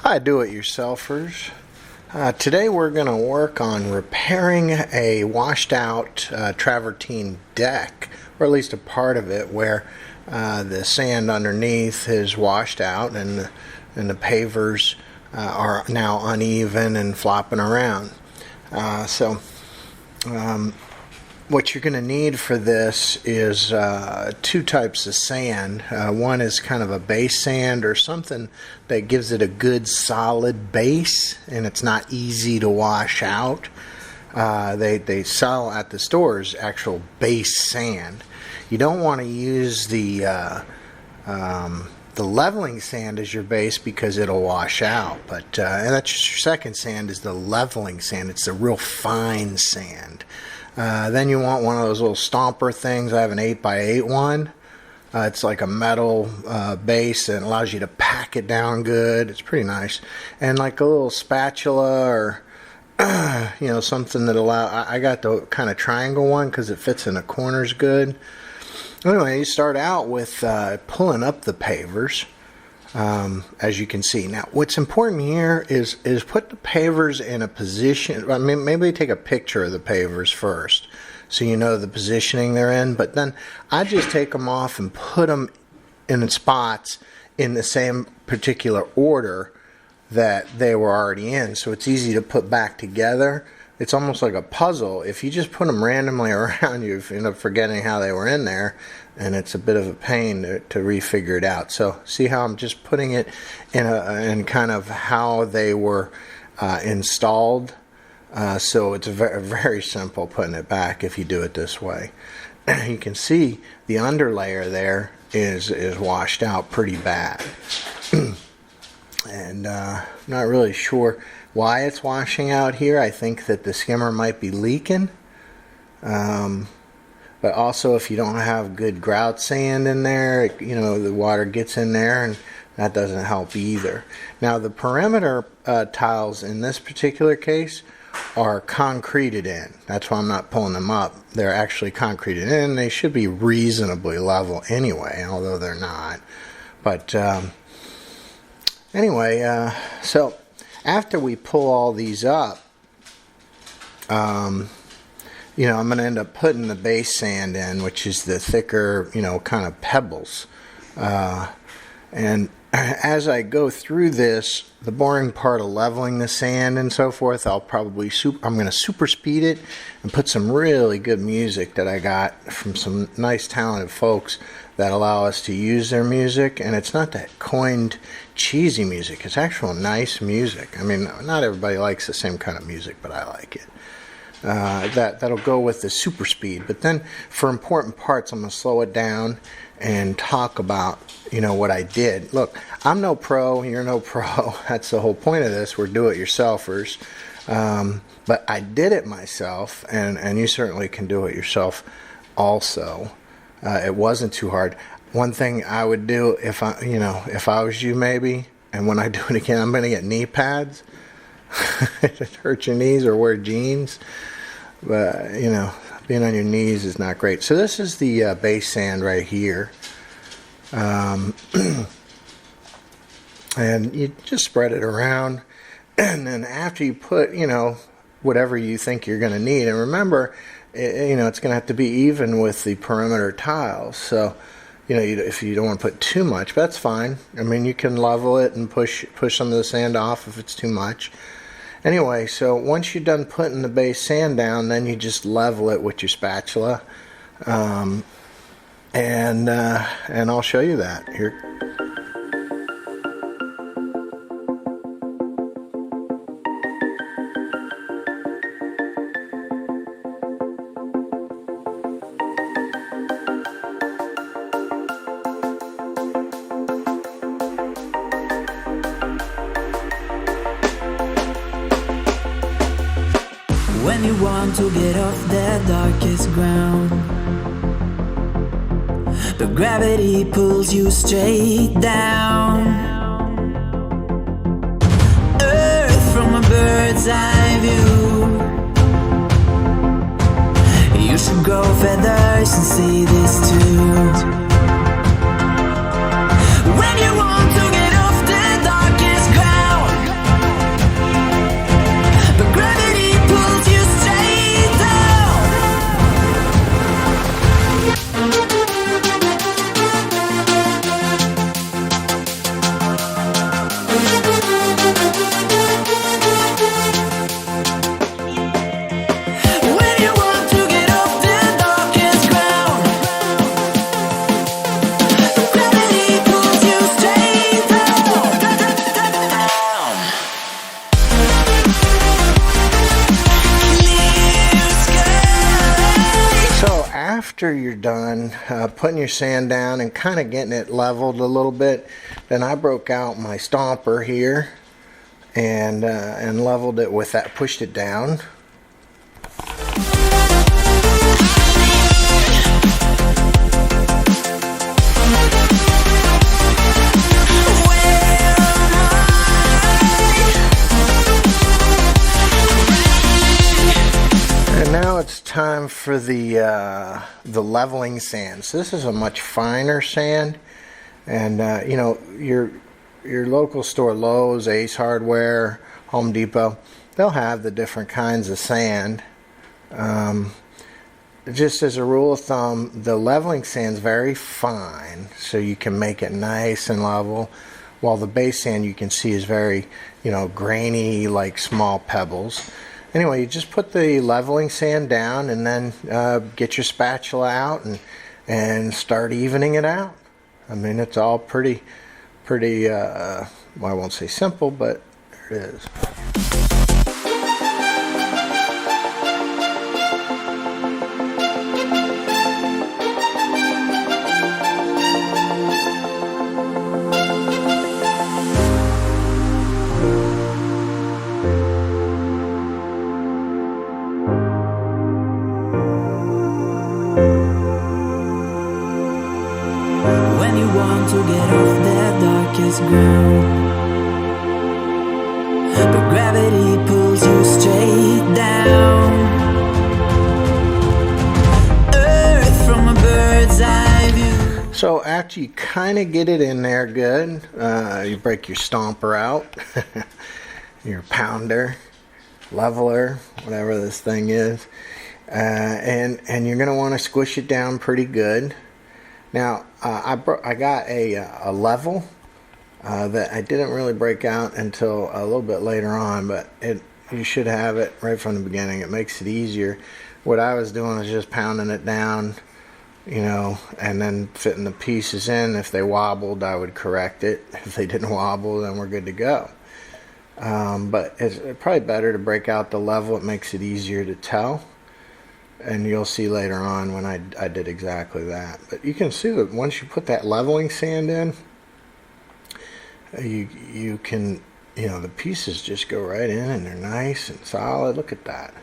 Hi, do-it-yourselfers. Today we're going to work on repairing a washed out travertine deck, or at least a part of it where the sand underneath is washed out and the pavers are now uneven and flopping around. What you're going to need for this is two types of sand. One is kind of a base sand, or something that gives it a good solid base and it's not easy to wash out. They sell at the stores actual base sand. You don't want to use the leveling sand as your base because it'll wash out. But and that's just your second sand, is the leveling sand. It's the real fine sand. Then you want one of those little stomper things. I have an 8x8 one. It's like a metal base and allows you to pack it down good. It's pretty nice. And like a little spatula or something that I got the kind of triangle one because it fits in the corners good. Anyway, you start out with pulling up the pavers. As you can see. Now, what's important here is put the pavers in a position. I mean, maybe take a picture of the pavers first so you know the positioning they're in, but then I just take them off and put them in the spots in the same particular order that they were already in, so it's easy to put back together. It's almost like a puzzle. If you just put them randomly around, you end up forgetting how they were in there, and it's a bit of a pain to refigure it out. So see how I'm just putting it in kind of how they were installed. So it's very, very simple putting it back if you do it this way. You can see the underlayer there is washed out pretty bad. And I'm not really sure why it's washing out here. I think that the skimmer might be leaking. But also, if you don't have good grout sand in there, the water gets in there and that doesn't help either. Now, the perimeter tiles in this particular case are concreted in. That's why I'm not pulling them up. They're actually concreted in. They should be reasonably level anyway, although they're not. But anyway, so after we pull all these up, I'm going to end up putting the base sand in, which is the thicker, kind of pebbles. And as I go through this, the boring part of leveling the sand and so forth, I'm going to super speed it and put some really good music that I got from some nice talented folks that allow us to use their music. And it's not that coined cheesy music. It's actual nice music. I mean, not everybody likes the same kind of music, but I like it. That'll go with the super speed. But then for important parts, I'm going to slow it down and talk about what I did. Look, I'm no pro, you're no pro. That's the whole point of this. We're do-it-yourselfers. But I did it myself, and you certainly can do it yourself also. It wasn't too hard. One thing I would do if I was you, maybe, and when I do it again, I'm going to get knee pads. It hurts your knees, or wear jeans. But being on your knees is not great. So this is the base sand right here. And you just spread it around, and then after you put whatever you think you're going to need, and remember it's going to have to be even with the perimeter tiles. So if you don't want to put too much, but that's fine. I mean, you can level it and push some of the sand off if it's too much. Anyway, so once you're done putting the base sand down, then you just level it with your spatula, and I'll show you that here. When you want to get off the darkest ground, but gravity pulls you straight down. Earth from a bird's eye view. You should grow feathers and see this too. When you want to get off the darkest ground, after you're done putting your sand down and kind of getting it leveled a little bit, then I broke out my stomper here and leveled it with that, pushed it down. And now it's time for the leveling sand. So this is a much finer sand, and you know, your local store, Lowe's, Ace Hardware, Home Depot, they'll have the different kinds of sand. Just as a rule of thumb, the leveling sand's very fine, so you can make it nice and level, while the base sand you can see is very, you know, grainy, like small pebbles. Anyway, you just put the leveling sand down and then get your spatula out and start evening it out. I mean, it's all pretty, well, I won't say simple, but there it is. When you want to get off that darkest ground, but gravity pulls you straight down. Earth from a bird's eye view. So after you kind of get it in there good, you break your stomper out, your pounder, leveler, whatever this thing is, and you're going to want to squish it down pretty good. Now, I got a level that I didn't really break out until a little bit later on, but you should have it right from the beginning. It makes it easier. What I was doing was just pounding it down, you know, and then fitting the pieces in. If they wobbled, I would correct it. If they didn't wobble, then we're good to go. But it's probably better to break out the level. It makes it easier to tell. And you'll see later on when I did exactly that. But you can see that once you put that leveling sand in, you can, you know, the pieces just go right in and they're nice and solid. Look at that.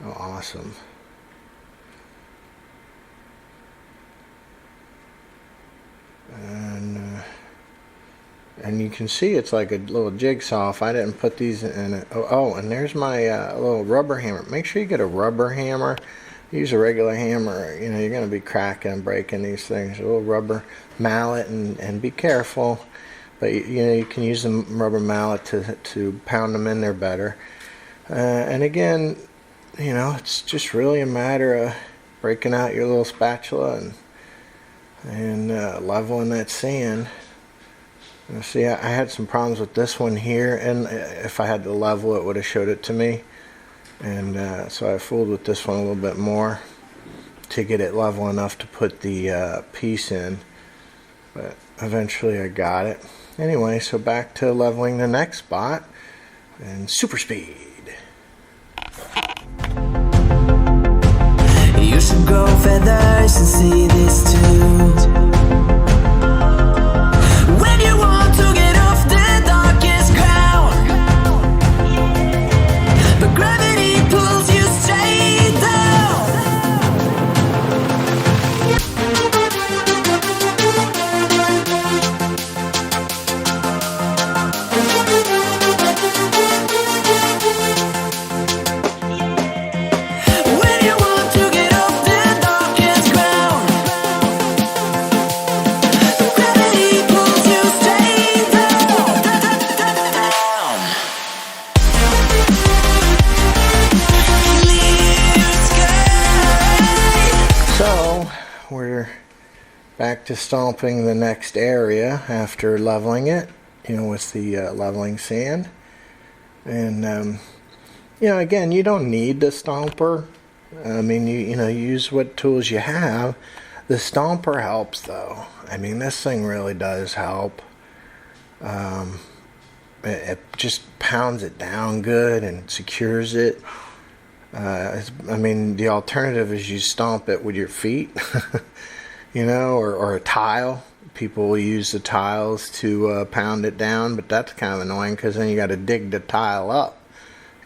How awesome. And you can see it's like a little jigsaw. If I didn't put these in it. Oh, and there's my little rubber hammer. Make sure you get a rubber hammer. Use a regular hammer. You know, you're going to be cracking and breaking these things. A little rubber mallet, and be careful. But you know, you can use the rubber mallet to pound them in there better. And again, you know, it's just really a matter of breaking out your little spatula and leveling that sand. See, I had some problems with this one here, and if I had to level it, would have showed it to me. And so I fooled with this one a little bit more to get it level enough to put the piece in. But eventually I got it. Anyway, so back to leveling the next spot, and super speed. You should grow feathers and see this too. When you want to get off the darkest ground, but gravity pulls you straight down. When you want to get off the darkest ground, gravity pulls you straight down. Clear sky. So we're back to stomping the next area after leveling it, you know, with the leveling sand. And you know, again, you don't need the stomper. I mean, you know, use what tools you have. The stomper helps, though. I mean, this thing really does help. It just pounds it down good and secures it. I mean, the alternative is you stomp it with your feet, you know, or a tile. People will use the tiles to pound it down, but that's kind of annoying because then you got to dig the tile up,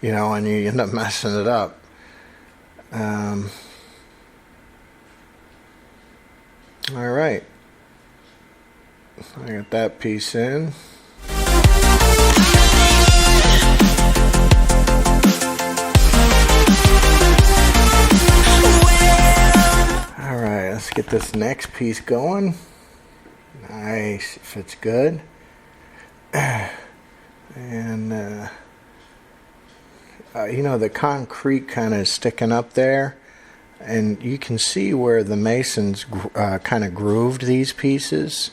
you know, and you end up messing it up. All right, I got that piece in. All right, let's get this next piece going. Nice, fits good. And you know, the concrete kind of sticking up there, and you can see where the masons kind of grooved these pieces,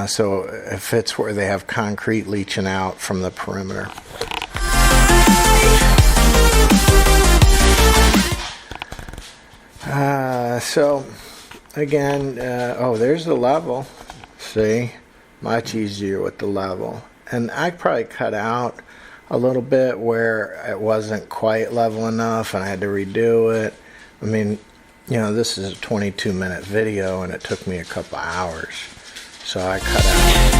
so it fits where they have concrete leaching out from the perimeter. So again, oh, there's the level. See, much easier with the level. And I probably cut out a little bit where it wasn't quite level enough and I had to redo it. I mean, you know, this is a 22-minute video and it took me a couple hours, so I cut out.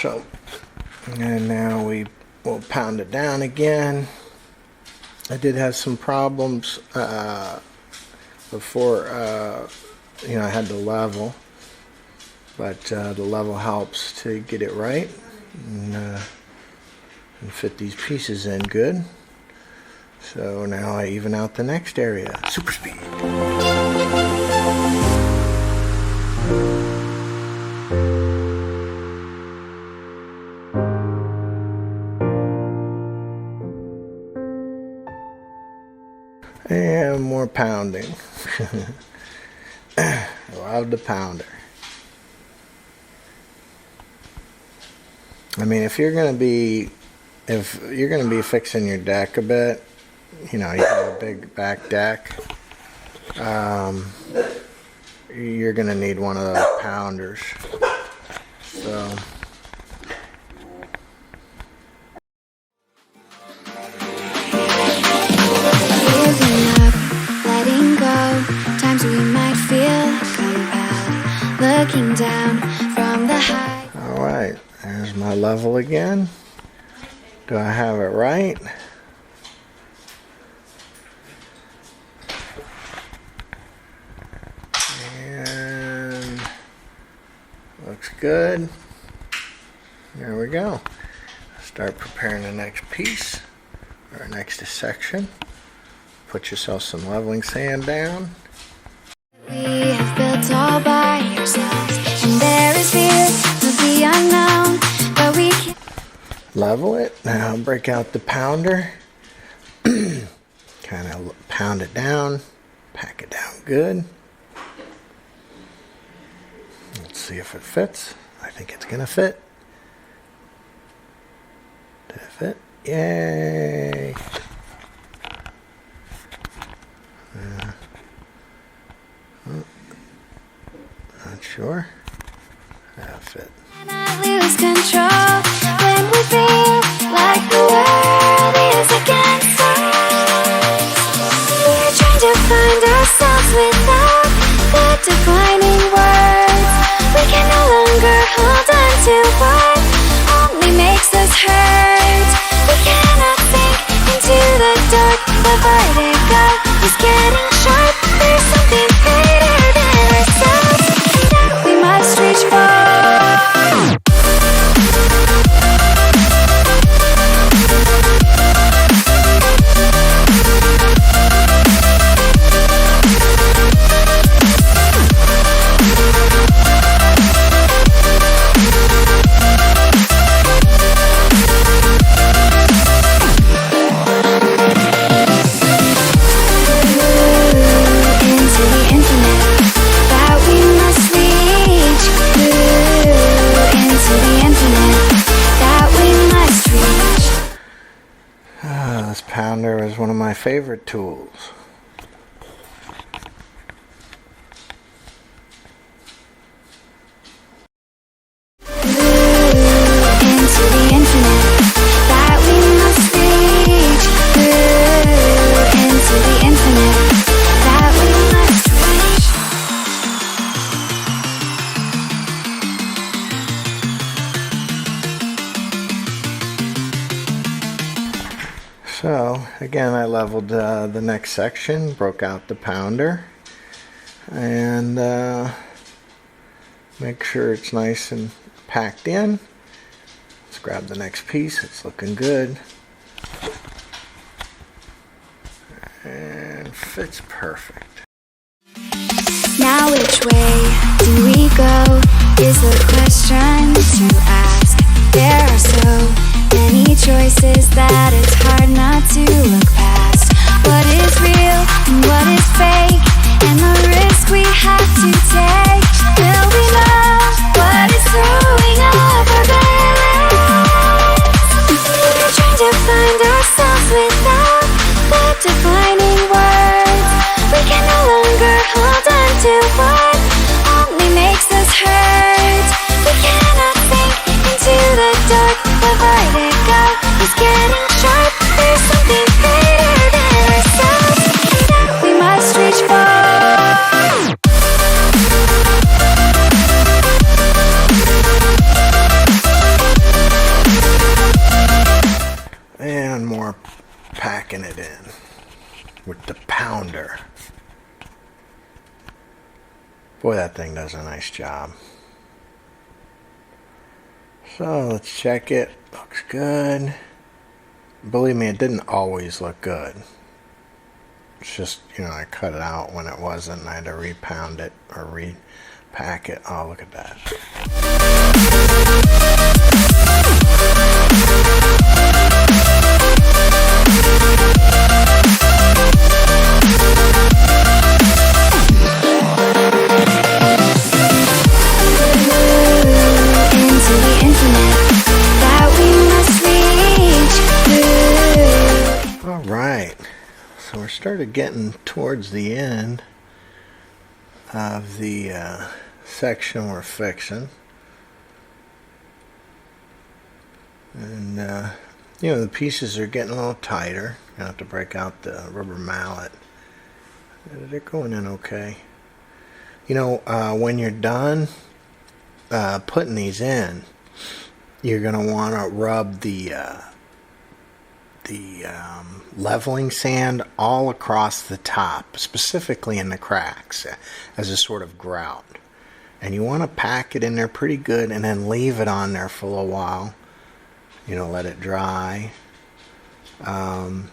So, and now we will pound it down again. I did have some problems before, you know, I had the level, but the level helps to get it right and fit these pieces in good. So now I even out the next area. Super speed. And more pounding. Love the pounder. I mean, if you're gonna be fixing your deck a bit, you know, you have a big back deck, you're gonna need one of those pounders. So. Looking down from the high. All right, there's my level again. Do I have it right? And looks good. There we go. Start preparing the next piece or next section. Put yourself some leveling sand down. We have built all by ourselves, and there is fear of the unknown, but we can level it. Now break out the pounder. Kind of pound it down, pack it down good. Let's see if it fits. I think it's gonna fit. Did it fit? Yay! Not sure. That'll fit. cannot lose control when we feel like the world is against us. We're trying to find ourselves without the defining words. We can no longer hold on to what only makes us hurt. We cannot sink into the dark. The vertigo is getting sharp. There's something greater than ourselves that we must reach for. This pounder is one of my favorite tools. So again, I leveled the next section, broke out the pounder, and make sure it's nice and packed in. Let's grab the next piece. It's looking good and fits perfect. Now which way do we go is the question to ask. There are so many choices that it's hard not to look past. What is real and what is fake, and the risk we have to take. Will we know what is throwing up our balance? We're trying to find ourselves without the defining words. We can no longer hold on to what only makes us hurt. We cannot sink into the dark. The vertigo is getting sharp. There's something greater than ourselves that we must reach for. And more packing it in with the pounder. Boy, that thing does a nice job. So let's check it. Looks good. Believe me, it didn't always look good. It's just, I cut it out when it wasn't, and I had to repound it or repack it. Oh, look at that. Alright, so we're started getting towards the end of the section we're fixing. And the pieces are getting a little tighter. I have to break out the rubber mallet. They're going in okay. When you're done putting these in, you're going to want to rub the leveling sand all across the top, specifically in the cracks, as a sort of grout. And you want to pack it in there pretty good and then leave it on there for a little while. Let it dry. And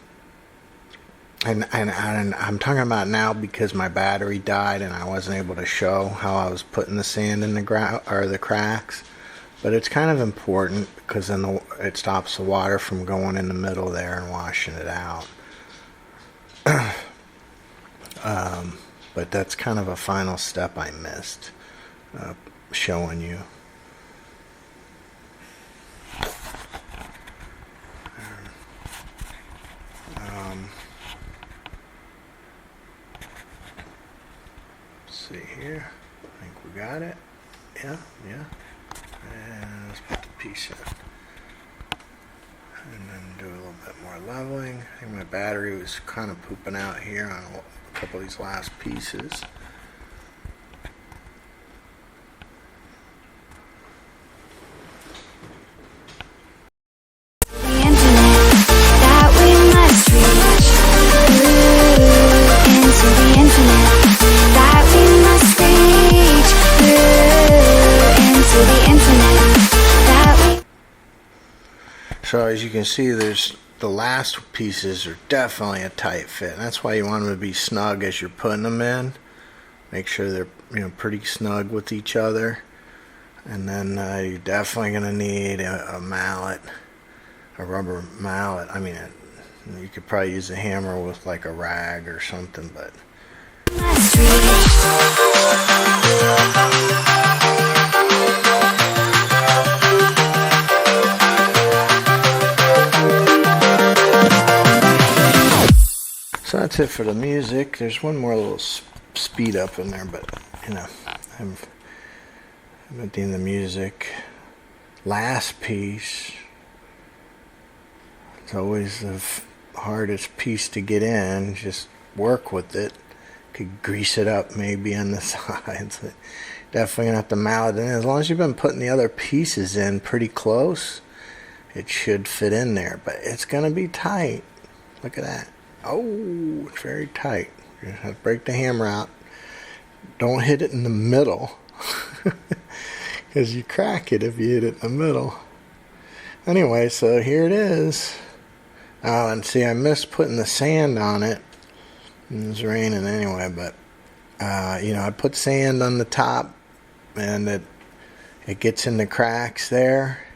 I'm talking about now because my battery died and I wasn't able to show how I was putting the sand in the grout or the cracks. But it's kind of important because then it stops the water from going in the middle there and washing it out. But that's kind of a final step I missed showing you. Let's see here. I think we got it. Yeah. And let's put the piece in. And then do a little bit more leveling. I think my battery was kind of pooping out here on a couple of these last pieces. So as you can see, there's the last pieces are definitely a tight fit. And that's why you want them to be snug as you're putting them in. Make sure they're pretty snug with each other. And then you're definitely going to need a mallet, a rubber mallet. I mean, you could probably use a hammer with like a rag or something, but. So that's it for the music. There's one more little speed up in there, but I'm at the end of the music. Last piece. It's always the hardest piece to get in. Just work with it. Could grease it up maybe on the sides. Definitely gonna have to mallet it in. As long as you've been putting the other pieces in pretty close, it should fit in there. But it's gonna be tight. Look at that. Oh, it's very tight. You have to break the hammer out. Don't hit it in the middle, because you crack it if you hit it in the middle. Anyway, so here it is. Oh, and see, I missed putting the sand on it. It's raining anyway, but you know, I put sand on the top, and it gets in the cracks there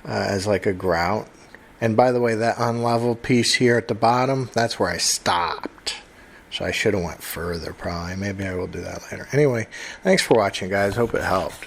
as like a grout. And by the way, that unlevel piece here at the bottom, that's where I stopped. So I should have went further probably. Maybe I will do that later. Anyway, thanks for watching, guys. Hope it helped.